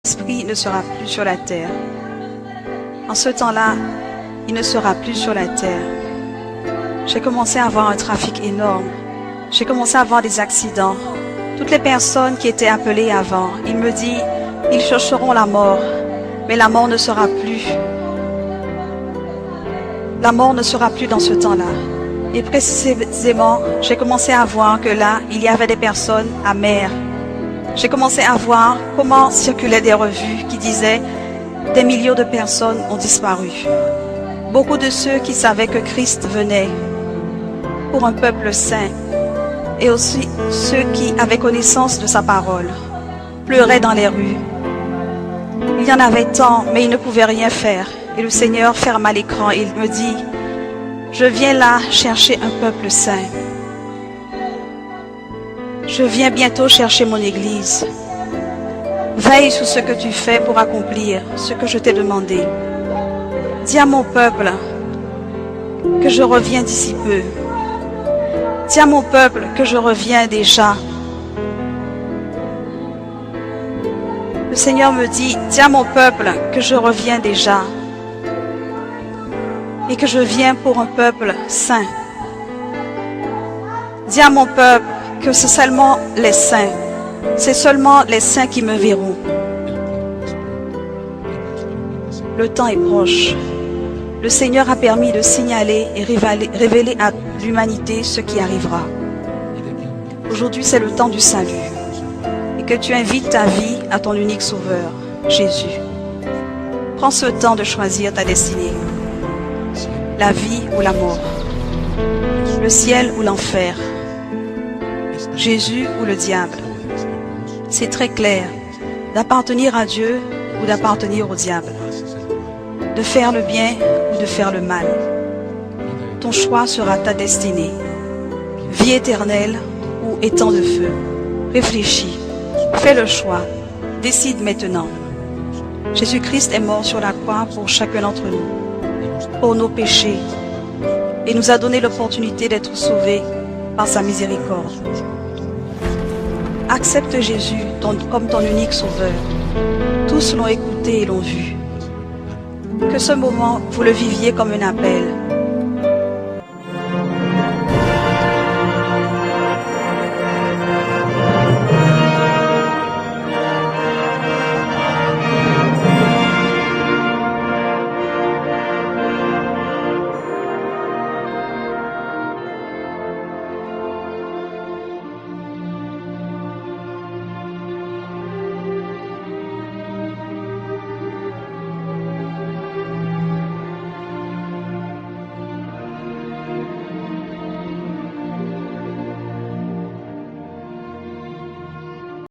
L'Esprit ne sera plus sur la terre. En ce temps-là, il ne sera plus sur la terre. J'ai commencé à avoir un trafic énorme. J'ai commencé à avoir des accidents. Toutes les personnes qui étaient appelées avant, il me dit, ils chercheront la mort, mais la mort ne sera plus. La mort ne sera plus dans ce temps-là. Et précisément, j'ai commencé à voir que là, il y avait des personnes amères. J'ai commencé à voir comment circulaient des revues qui disaient « Des millions de personnes ont disparu ». Beaucoup de ceux qui savaient que Christ venait pour un peuple saint et aussi ceux qui avaient connaissance de sa parole pleuraient dans les rues. Il y en avait tant, mais ils ne pouvaient rien faire. Et le Seigneur ferma l'écran et il me dit « Je viens là chercher un peuple saint. Je viens bientôt chercher mon Église. Veille sur ce que tu fais pour accomplir ce que je t'ai demandé. Dis à mon peuple que je reviens d'ici peu. Dis à mon peuple que je reviens déjà. » Le Seigneur me dit, dis à mon peuple que je reviens déjà et que je viens pour un peuple saint. Dis à mon peuple que c'est seulement les saints, c'est seulement les saints qui me verront. Le temps est proche. Le Seigneur a permis de signaler et révéler à l'humanité ce qui arrivera. Aujourd'hui, c'est le temps du salut. Et que tu invites ta vie à ton unique sauveur, Jésus. Prends ce temps de choisir ta destinée. La vie ou la mort. Le ciel ou l'enfer. Jésus ou le diable. C'est très clair. D'appartenir à Dieu ou d'appartenir au diable. De faire le bien ou de faire le mal. Ton choix sera ta destinée. Vie éternelle ou étang de feu. Réfléchis. Fais le choix. Décide maintenant. Jésus-Christ est mort sur la croix pour chacun d'entre nous, pour nos péchés, et nous a donné l'opportunité d'être sauvés par sa miséricorde. Accepte Jésus comme ton unique sauveur. Tous l'ont écouté et l'ont vu. Que ce moment, vous le viviez comme un appel.